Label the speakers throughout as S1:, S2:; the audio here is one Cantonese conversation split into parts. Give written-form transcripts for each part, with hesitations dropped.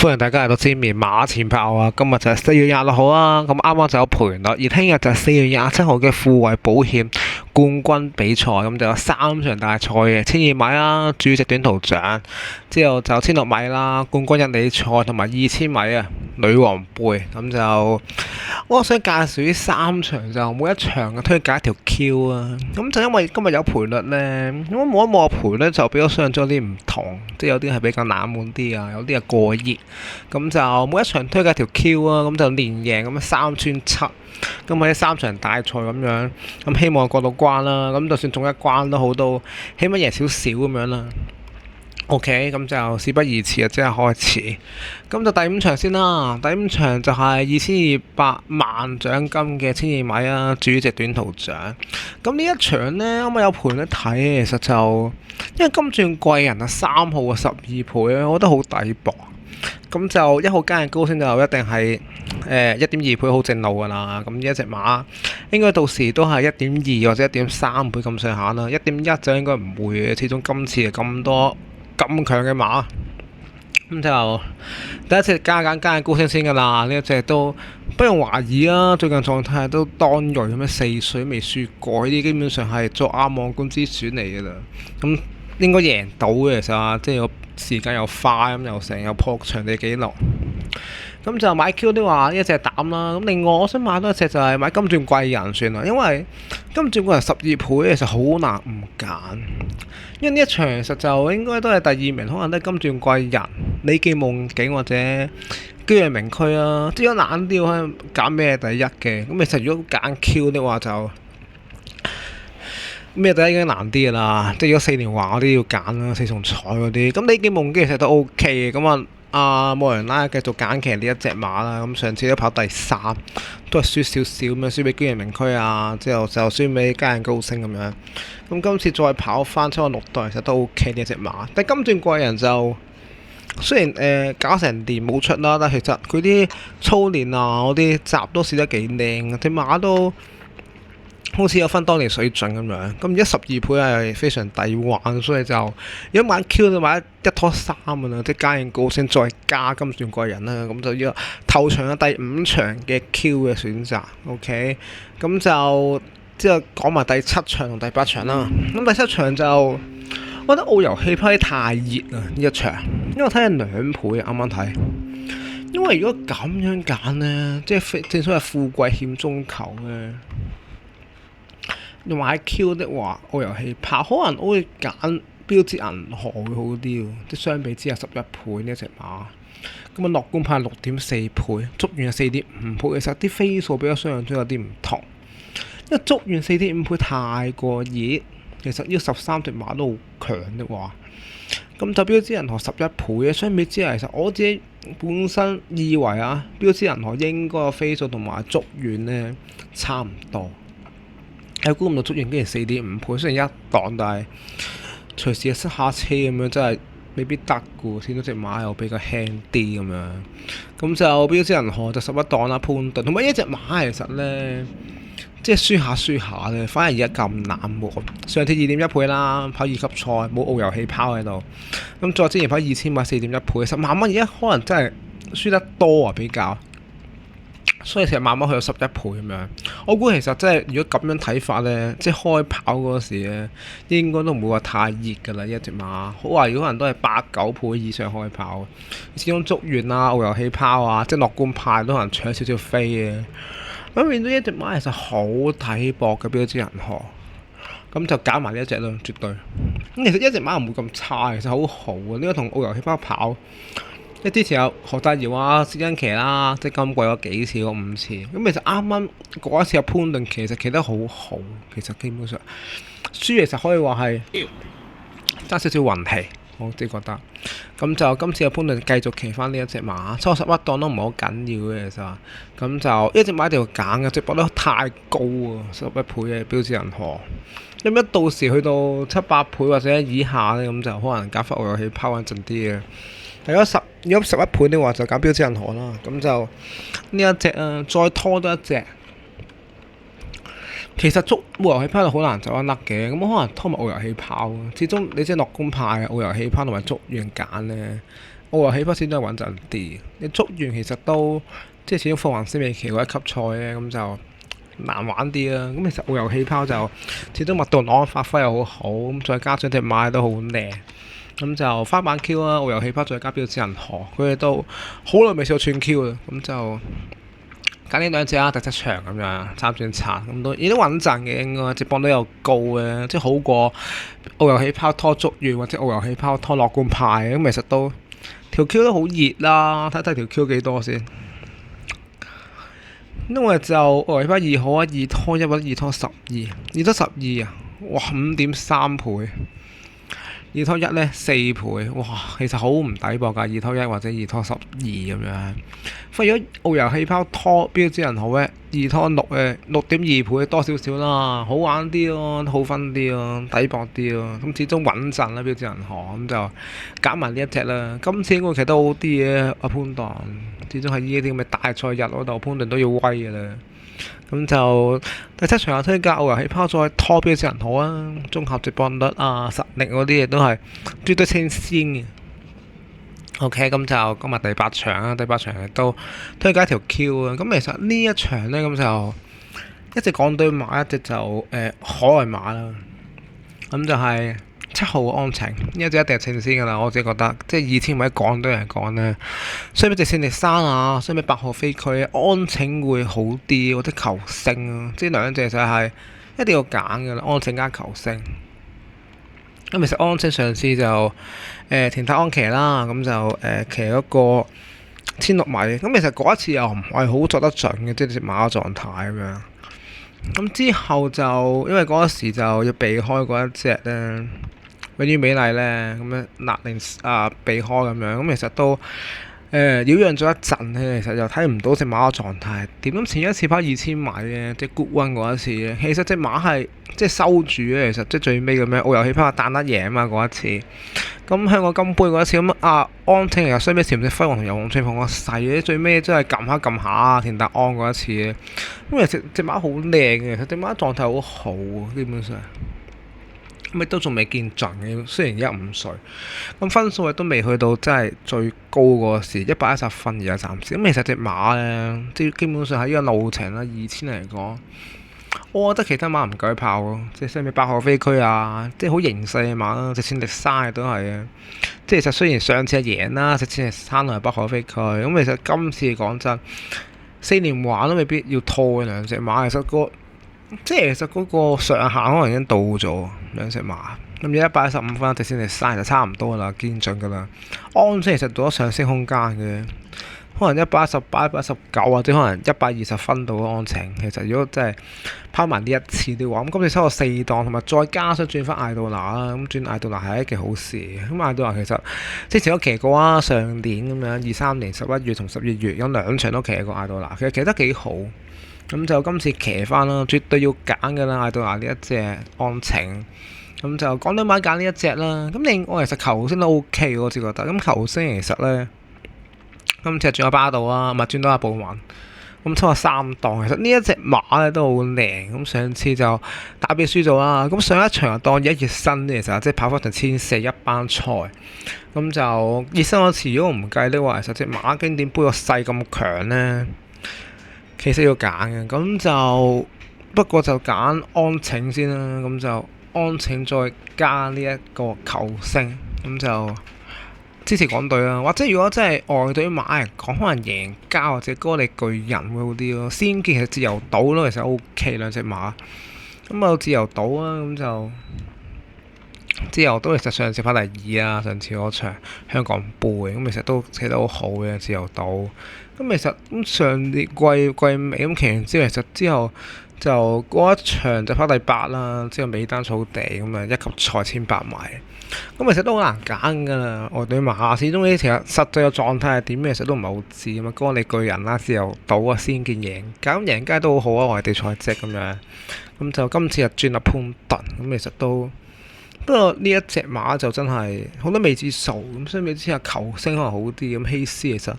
S1: 歡迎大家嚟到尖面馬前炮啊！今日就係4月26號啊，咁啱啱就有賠率，而聽日就係4月27號嘅富衛保險冠軍比賽，咁就有3場大賽嘅1200米啦，主席短途獎，之後就1600米啦，冠軍一哩賽同埋2000米啊，女王杯，咁就我想介紹呢3場就每一場嘅推介一條 Q 啊，咁就因為今日有賠率呢，咁望一望賠率就比較上咗啲唔同，即係有啲係比較冷門啲啊，有啲係過熱。咁就每一場推介條 Q 啊，咁就連贏咁樣3串7，咁喺3場大賽咁樣，咁希望過到關啦。咁就算中一關都好，都起碼贏少少咁樣啦。OK，咁就事不宜遲啊，即刻開始。咁就第5場先啦。第5場就係2200萬獎金嘅1200米啊，主席短途獎。咁呢一場呢，啱啱有盤一睇，其實就因為金鑽貴人啊3號啊12倍啊，我覺得好抵博。咁就1號加嘅高升就一定係1.2倍好正路㗎啦。咁呢一隻馬應該到時都係1.2或者1.3倍咁上下啦。1.1就應該唔會嘅，始終今次係咁多咁強嘅馬。咁就第一隻加嘅高升先㗎啦。呢一隻都不用懷疑啦，最近狀態都當鋭咁樣，4水未輸過，呢啲基本上係作亞望冠之選嚟㗎啦。咁應該贏到嘅，其實即係個時間又快，咁又成又破場地紀錄。咁就買 Q 都話一隻膽啦。咁另外我想買多一隻就係買金鑽貴人算啦，因為金鑽貴人12倍其實好難唔揀。因為呢一場其實就應該都係第2名，可能都係金鑽貴人、李記夢境或者居陽名區啊。即係如果懶啲可以揀咩第一嘅。咁其實如果揀 Q 的話就咩第一已經難啲㗎啦，即係如果4年華嗰啲要揀啦，4重彩嗰啲。咁李記夢境其實都 OK 嘅。咁阿莫人拉繼續揀騎呢一隻馬啦。咁上次都跑第3，都係輸少少咁樣，輸俾居然名區啊，之後就輸俾嘉人高升咁樣。咁今次再跑翻出個6代，其實都 OK 呢一隻馬。但係金鑽貴人就雖然搞成年冇出啦，但係其實佢啲操練啊嗰啲集都試得幾靚嘅，隻馬都好似有分當年水準咁樣。咁而家12倍係非常抵玩，所以就如果買 Q 就買1拖3㗎啦，即係加人高升再加金鑽貴人啦。咁就要頭場嘅第5場嘅 Q 嘅選擇。OK， 咁就之後講埋第7場同第8場啦。咁第7場就我覺得澳遊氣派太熱啊呢一場，因為我睇緊2倍啱啱睇。因為如果咁樣揀呢，即係正所謂富貴險中求嘅。買 Q 的話，澳遊氣炮可能我會揀標誌銀河會好啲喎，即相比之下11倍呢一隻馬。咁啊樂觀派6.4倍，足遠係4.5倍，其實啲飛數比較想象中有啲唔同。因為足遠4.5倍太過熱，其實呢13隻馬都好強的話，咁就標誌銀河11倍嘅，相比之下其實我自己本身以為啊，標誌銀河應該個飛數同埋足遠呢差唔多。有估唔到足遠竟然4.5倍，雖然一檔，但係隨時塞下車咁樣，真係未必得嘅。見到隻馬又比較輕啲咁樣，咁就標誌銀河就11檔啦，潘頓同埋一隻馬其實呢，即係輸下咧，反而而家咁冷門。上次2.1倍啦，跑2級賽冇澳遊氣拋喺度，咁再之前跑2000米4.1倍，其實慢慢而家可能真係輸得多啊比較。所以其實慢慢去到11倍咁樣，我估其實真係如果咁樣睇法呢，即係開跑嗰時呢，應該都唔會話太熱㗎啦。一隻馬好話，如果可能都係8-9倍以上開跑，始終足遠啊、澳遊氣拋啊，即係樂觀派都可能搶少少飛嘅。咁變咗一隻馬其實好睇薄嘅標誌銀河，咁就揀埋呢一隻咯，絕對。咁其實一隻馬唔會咁差，其實好好啊。呢個同澳遊氣拋跑。即之前有何大堯啊、薛恩騎啦，即係今季有幾次，有5次。咁其實啱啱嗰一次有潘頓其實騎得好好，其實基本上輸其實可以話係爭少少運氣，我自己覺得。咁就今次有潘頓繼續騎翻呢一隻馬，初11檔都唔係好緊要嘅其實。咁就一隻馬一定要揀嘅，即係博得太高啊，11倍嘅標誌銀河。咁一到時去到7-8倍或者以下咧，咁就可能揀翻澳遊氣拋穩陣啲嘅。如果11倍嘅話，就揀標誌銀河啦。咁就呢一隻啊，再拖多一隻。其實捉澳遊氣拋好難走得甩嘅，咁可能拖埋澳遊氣拋。始終你即係樂觀派澳遊氣拋同埋捉遠揀呢，澳遊氣泡始終係穩陣啲。你捉完其實都即係始終鳳凰絲尾旗嗰一級賽咧，咁就難玩啲啦。咁其實澳遊氣泡就始終麥道朗發揮又好好，咁再加上隻馬都好靚，咁就翻版 Q 啦，澳遊氣泡再加標誌銀河，佢哋都好耐未試過串 Q 啦，咁就揀呢兩隻啦，第七場咁樣參轉策，咁都亦都穩陣嘅，應該隻磅都有高嘅，即係好過澳遊氣泡拖足月或者澳遊氣泡拖樂觀派，咁其實都條 Q 都好熱啦，睇睇條 Q 幾多先。因為就澳遊氣泡2號啊，2拖1或者2拖12，2拖12啊，哇5.3倍。2拖1呢4倍，哇！其實好唔抵博㗎，2拖1或者2拖12咁樣。反而如果澳遊氣泡拖標誌銀河呢，2拖6嘅6.2倍多少少啦，好玩啲咯，好分啲咯，抵博啲咯。咁始終穩陣啦，標誌銀河咁就揀埋呢一隻啦。今次我其實都好啲嘅，阿潘頓始終喺呢啲咁嘅大賽日嗰度，潘頓都要威㗎啦。咁就第七場有推介澳遊氣泡再拖標誌銀河啊，綜合值博率啊、實力嗰啲嘢都係絕對稱先嘅。OK，咁就今日第八場啊，第八場亦都推介一條 Q 啊。咁其實呢一場呢，咁就一隻港隊馬，一隻就可愛馬啦。咁就係7號安晴，呢一隻一定係稱先㗎啦。我自己覺得，即係2000位港隊嚟講呢，相比隻勝利山啊，相比8號飛區安晴會好啲，或者球星啊，即係兩隻就係一定要揀㗎啦。安晴加球星。咁其實安晴上次就田泰安騎啦，咁就騎嗰個1600米。咁其實嗰一次又唔係好作得準嘅，即係隻馬嘅狀態咁樣。咁之後就因為嗰時就要避開嗰一隻咧，永遠美麗咧，咁樣勒令避開咁樣。咁其實都擾攘咗一陣咧，其實又睇唔到隻馬嘅狀態點。咁前一次跑2000米嘅，即係 Good One 嗰一次咧，其實隻馬係即係收住咧，其實即係最尾咁樣澳遊氣泡彈得贏啊嘛嗰一次。咁香港金杯嗰一次咁安晴又相比前隻輝煌同油紅吹捧個細嘅，最尾真係撳下撳下田達安嗰一次咧。咁其實隻馬好靚嘅，其實隻馬狀態好好啊，基本上。咁亦都仲未見盡嘅，雖然15歲，咁分數亦都未去到真係最高嗰時110分而家暫時。咁其實隻馬咧，即係基本上喺呢個路程啦2000嚟講，我覺得其他馬唔夠佢跑咯，即係相比8號飛區啊，即係好形勢嘅馬啦，隻千力山都係啊。即係其實雖然上次係贏啦，隻千力山同埋8號飛區，咁其實今次講真，4連環都未必要拖嘅兩隻馬，其實其實嗰個上限可能已經到咗兩隻馬，咁而115分，隻千力山就差唔多啦，見盡㗎啦。安晴其實到咗上升空間嘅。可能118、119或者可能120分到安晴。其實如果真係拋埋呢一次嘅話，咁今次收到4檔，同埋再加上轉翻艾杜拿啦，咁轉艾杜拿係一件好事。咁艾杜拿其實之前都騎過啊，上年咁樣23年11月同12月有2場都騎過艾杜拿，其實騎得幾好。咁就今次騎翻啦，絕對要揀㗎啦，艾杜拿呢一隻安晴。咁就港隊馬揀呢一隻啦。咁另外其實球星都 OK，我自覺得。咁球星其實咧。今次轉咗巴道啊，咪轉到阿布雲，咁抽下3檔。其實呢一隻馬咧都好靚，咁上次就打比輸咗啦。咁上一場又當1熱身，其實即係跑翻場1400一班賽，咁就熱身嗰次如果唔計的話，其實隻馬經典杯個勢咁強咧，其實要揀嘅。咁就不過就揀安晴先啦，咁就安晴再加呢一個球星，咁就。支持港隊啦，或者如果真係外隊馬嚟講，可能贏家或者哥利巨人會好啲咯。先見其實自由島咯，其實 OK 兩隻馬。咁啊自由島啊，咁就自由島其實上次跑第2啊，上次嗰場香港杯，咁其實都騎得好好嘅自由島。咁其實咁上年季尾咁騎完之後，其實之後就嗰一場就跑第8啦，之後尾單草地咁啊，一級賽1500米。咁其實都好難揀㗎啦，外隊馬始終呢其實實際嘅狀態係點，其實都唔係好知咁啊。哥利巨人啦、自由島啊、先見贏家，咁贏家都好好啊，外地賽績咁樣。咁就今次就轉阿潘頓，咁其實都不過呢一隻馬就真係好多未知數，咁相比之下球星可能好啲。咁希斯其實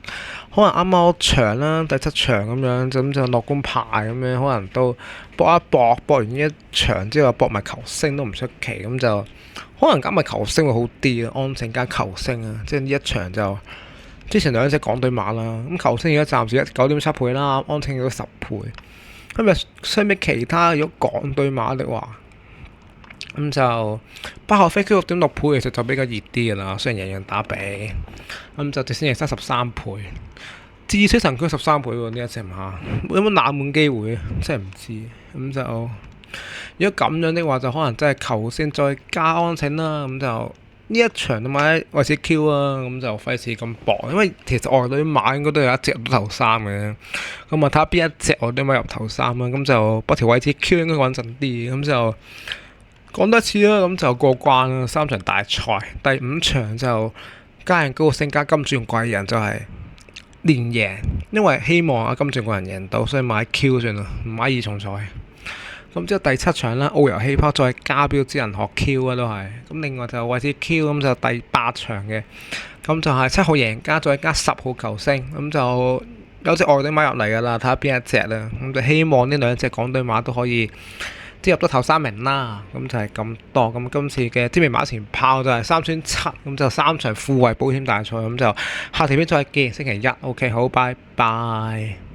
S1: 可能啱啱場啦，第7場咁樣，咁就樂觀派咁樣，可能都搏一搏，搏完呢一場之後搏埋球星都唔出奇，咁就可能加埋球星會好啲啊，安正加球星啊，即係呢一場就之前兩隻港隊馬啦，咁球星而家暫時9.7倍啦，安正要10倍。咁啊，相比其他如果港隊馬的話，咁就巴後飛機6.6倍，其實就比較熱啲嘅啦，雖然人人打比，咁就直先係13倍。智水神駒13倍喎，呢一隻馬有冇冷門機會啊？真係唔知。咁就如果咁樣的話，就可能真係球星再加安請啦。咁就呢一場都買維持 Q 啊，咁就費事咁搏，因為其實外隊馬應該都有一隻入頭三嘅。咁啊睇下邊一隻外隊馬入頭三啦。咁就博條維持 Q 應該穩陣啲。咁就講多一次啦，咁就過關啦。3場大賽，第5場就加人高星加金鑽貴人就係連贏，因為希望阿金鑽貴人贏到，所以買 Q 算啦，唔買二重彩。咁之後第7場啦，澳遊氣泡再加標之人學 Q 啊，都係。咁另外就為之 Q，咁就第8場嘅，咁就係7號贏家再加10號球星，咁就有隻外隊馬入嚟噶啦，睇下邊一隻啦。咁就希望呢兩隻港隊馬都可以即入到頭3名啦。咁就係咁多。咁今次嘅知名馬前炮就係3選7，咁就3場富衛保險大賽，咁就下條片再見，星期一。OK，好，拜拜。